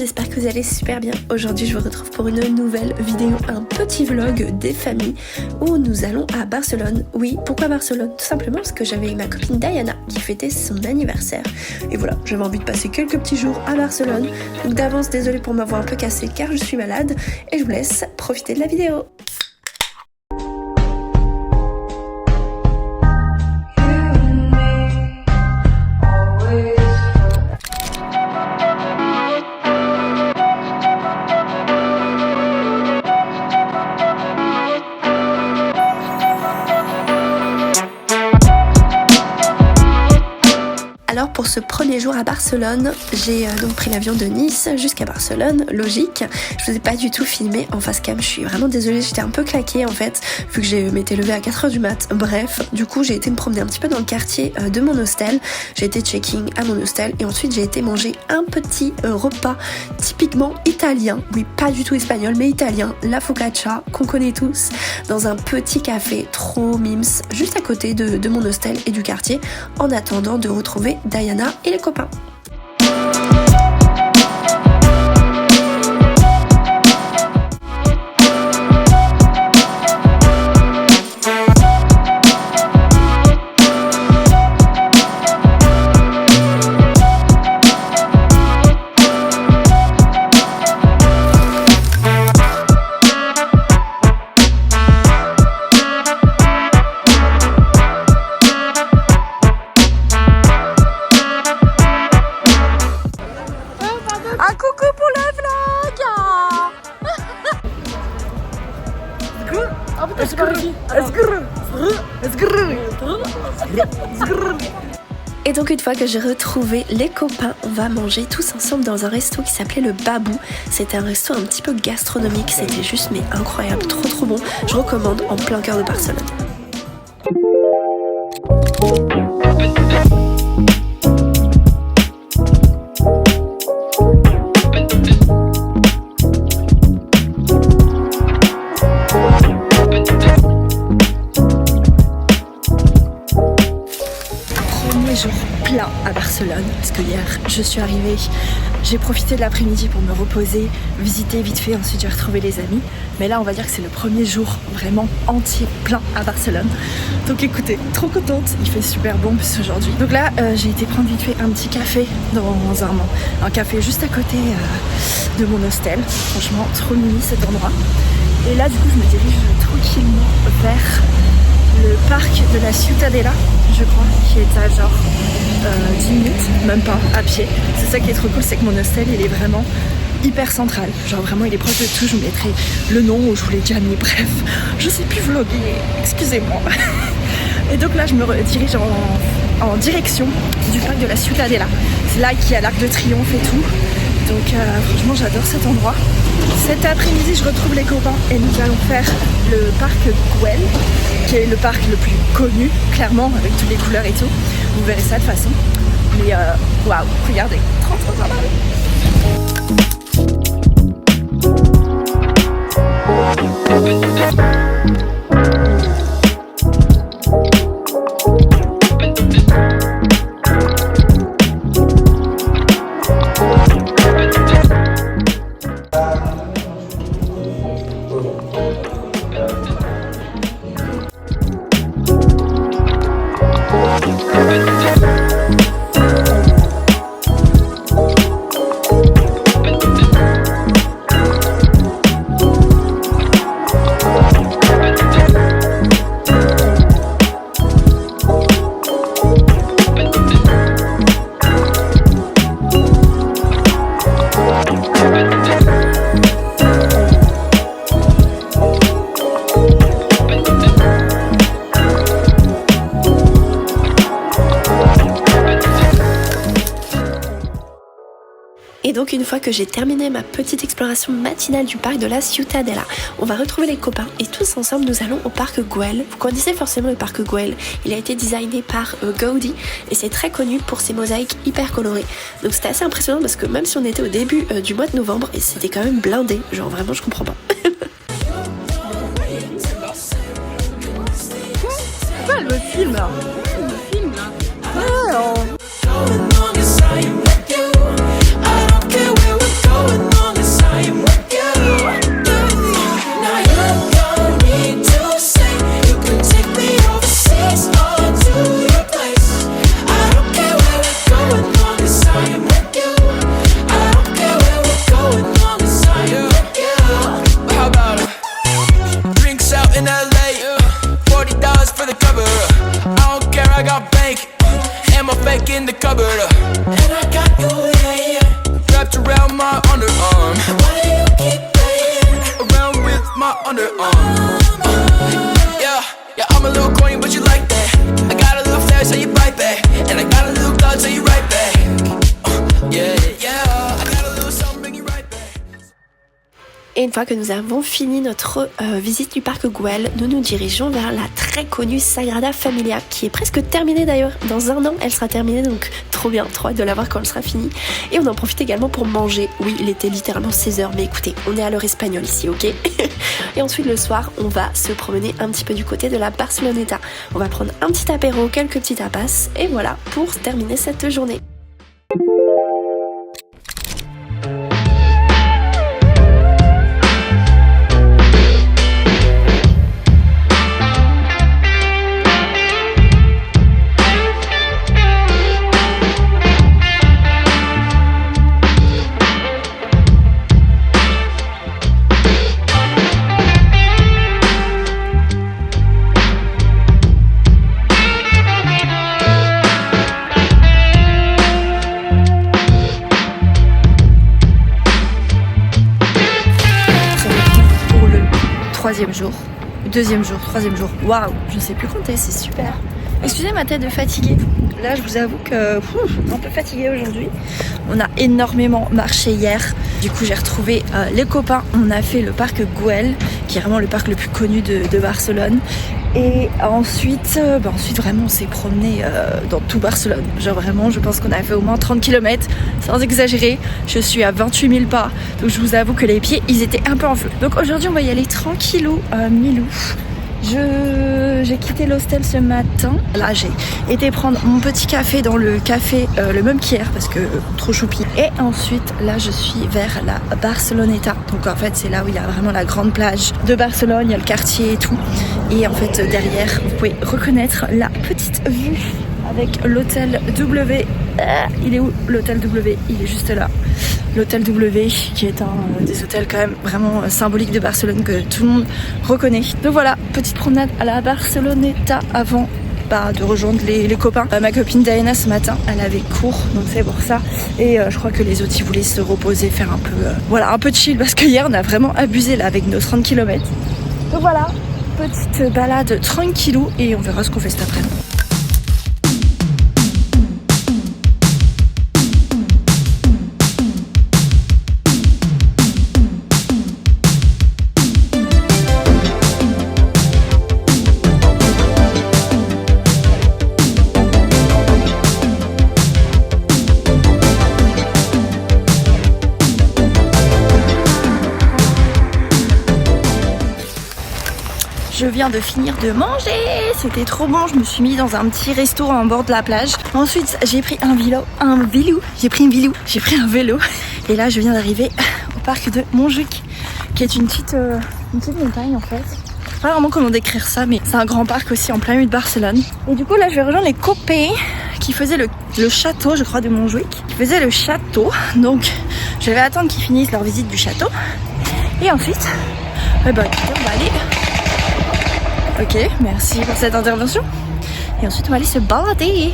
j'espère que vous allez super bien. Aujourd'hui je vous retrouve pour une nouvelle vidéo, un petit vlog des familles où nous allons à Barcelone. Oui, pourquoi Barcelone? Tout simplement parce que j'avais ma copine Diana qui fêtait son anniversaire. Et voilà, j'avais envie de passer quelques petits jours à Barcelone. Donc d'avance, désolée pour m'avoir un peu cassée car je suis malade. Et je vous laisse profiter de la vidéo. Alors pour ce premier jour à Barcelone, j'ai donc pris l'avion de Nice jusqu'à Barcelone, logique. Je vous ai pas du tout filmé en face cam, je suis vraiment désolée, j'étais un peu claquée en fait, vu que je m'étais levée à 4h du mat. Bref, du coup j'ai été me promener un petit peu dans le quartier de mon hostel, j'ai été checking à mon hostel et ensuite j'ai été manger un petit repas typiquement italien, oui pas du tout espagnol mais italien, la focaccia qu'on connaît tous, dans un petit café trop mims, juste à côté de mon hostel et du quartier, en attendant de retrouver Diana et les copains. Un coucou pour le vlog. Ah putain, c'est pas réussi. Et donc une fois que j'ai retrouvé les copains, on va manger tous ensemble dans un resto qui s'appelait le Babou. C'était un resto un petit peu gastronomique, c'était juste mais incroyable, trop bon. Je recommande en plein cœur de Barcelone. Jour plein à Barcelone parce que hier je suis arrivée, j'ai profité de l'après-midi pour me reposer, visiter vite fait, ensuite j'ai retrouvé les amis, mais là on va dire que c'est le premier jour vraiment entier plein à Barcelone, donc écoutez, trop contente, il fait super bon aujourd'hui. Donc là j'ai été prendre vite fait un petit café dans un café juste à côté de mon hostel, franchement trop mimi cet endroit, et là du coup je me dirige tranquillement vers le parc de la Ciutadella, je crois, qui est à genre 10 minutes, même pas, à pied. C'est ça qui est trop cool, c'est que mon hostel, il est vraiment hyper central. Genre vraiment, il est proche de tout, je vous mettrai le nom, où je vous l'ai déjà mis, bref. Je sais plus vlogger, excusez-moi. Et donc là, je me dirige en direction du parc de la Ciutadella. C'est là qu'il y a l'Arc de Triomphe et tout. Donc franchement, j'adore cet endroit. Cet après-midi, je retrouve les copains et nous allons faire le parc Güell, qui est le parc le plus connu, clairement, avec toutes les couleurs et tout. Vous verrez ça de toute façon. Mais waouh, regardez, trop mal. Et donc une fois que j'ai terminé ma petite exploration matinale du parc de la Ciutadella, on va retrouver les copains et tous ensemble nous allons au parc Güell. Vous connaissez forcément le parc Güell, il a été designé par Gaudi et c'est très connu pour ses mosaïques hyper colorées. Donc c'était assez impressionnant parce que même si on était au début du mois de novembre, et c'était quand même blindé, genre vraiment je comprends pas. Quoi le film là? Le film là? Ah, in the cupboard. And I got you, yeah, yeah, wrapped around my underarm. Why do you keep playing around with my underarm? Yeah, yeah, I'm a little corny, but you like that. I got a little flair, so you bite back. And I got a little God, so you right back. Yeah, yeah, I got a little something, bring you right back. Et une fois que nous avons fini notre visite du parc Güell, nous nous dirigeons vers la très connue Sagrada Familia, qui est presque terminée d'ailleurs. Dans un an, elle sera terminée, donc trop bien, trop hâte de la voir quand elle sera finie. Et on en profite également pour manger. Oui, il était littéralement 16h, mais écoutez, on est à l'heure espagnole ici, ok? Et ensuite, le soir, on va se promener un petit peu du côté de la Barceloneta. On va prendre un petit apéro, quelques petits tapas, et voilà, pour terminer cette journée. Deuxième jour, troisième jour, waouh, je ne sais plus compter, c'est super. Excusez ma tête de fatiguée. Là, je vous avoue que un peu fatiguée aujourd'hui. On a énormément marché hier. Du coup, j'ai retrouvé les copains. On a fait le parc Güell, qui est vraiment le parc le plus connu de Barcelone. Et ensuite, vraiment, on s'est promené dans tout Barcelone. Genre vraiment, je pense qu'on a fait au moins 30 km, sans exagérer. Je suis à 28 000 pas. Donc je vous avoue que les pieds, ils étaient un peu en feu. Donc aujourd'hui, on va y aller tranquillou, milou. J'ai quitté l'hostel ce matin. Là, j'ai été prendre mon petit café dans le café, le même qu'hier, parce que trop choupi. Et ensuite, là, je suis vers la Barceloneta. Donc en fait, c'est là où il y a vraiment la grande plage de Barcelone. Il y a le quartier et tout. Et en fait, derrière, vous pouvez reconnaître la petite vue avec l'hôtel W. Il est où l'hôtel W? Il est juste là. L'hôtel W, qui est un des hôtels quand même vraiment symboliques de Barcelone que tout le monde reconnaît. Donc voilà, petite promenade à la Barceloneta avant de rejoindre les copains. Ma copine Diana ce matin, elle avait cours, donc c'est pour ça. Et je crois que les autres, ils voulaient se reposer, faire un peu, un peu de chill, parce que hier on a vraiment abusé là avec nos 30 km. Donc voilà, petite balade tranquillou et on verra ce qu'on fait cet après-midi. Je viens de finir de manger, c'était trop bon, je me suis mis dans un petit restaurant en bord de la plage. Ensuite, j'ai pris un vélo. Et là, je viens d'arriver au parc de Montjuïc, qui est une petite montagne en fait. Je sais pas vraiment comment décrire ça, mais c'est un grand parc aussi en plein milieu de Barcelone. Et du coup, là, je vais rejoindre les copains qui faisaient le château, je crois, de Montjuïc. Qui faisaient le château, donc je vais attendre qu'ils finissent leur visite du château. Et ensuite, écoutez, on va aller... Ok, merci pour cette intervention. Et ensuite, on va aller se balader.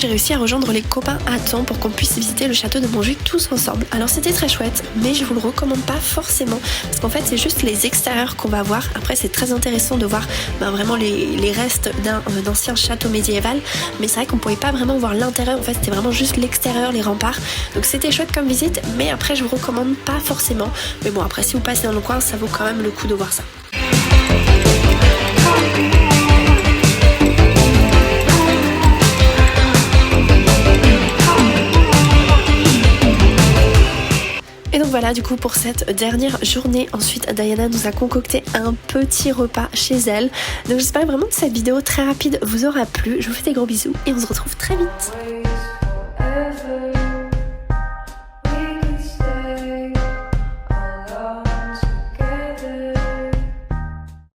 J'ai réussi à rejoindre les copains à temps pour qu'on puisse visiter le château de Montjuïc tous ensemble. Alors c'était très chouette, mais je vous le recommande pas forcément, parce qu'en fait c'est juste les extérieurs qu'on va voir. Après c'est très intéressant de voir vraiment les restes d'un ancien château médiéval, mais c'est vrai qu'on pouvait pas vraiment voir l'intérieur. En fait c'était vraiment juste l'extérieur, les remparts. Donc c'était chouette comme visite, mais après je vous recommande pas forcément. Mais bon, après si vous passez dans le coin, ça vaut quand même le coup de voir ça. voilà du coup pour cette dernière journée. Ensuite Diana nous a concocté un petit repas chez elle. Donc j'espère vraiment que cette vidéo très rapide vous aura plu. Je vous fais des gros bisous et on se retrouve très vite.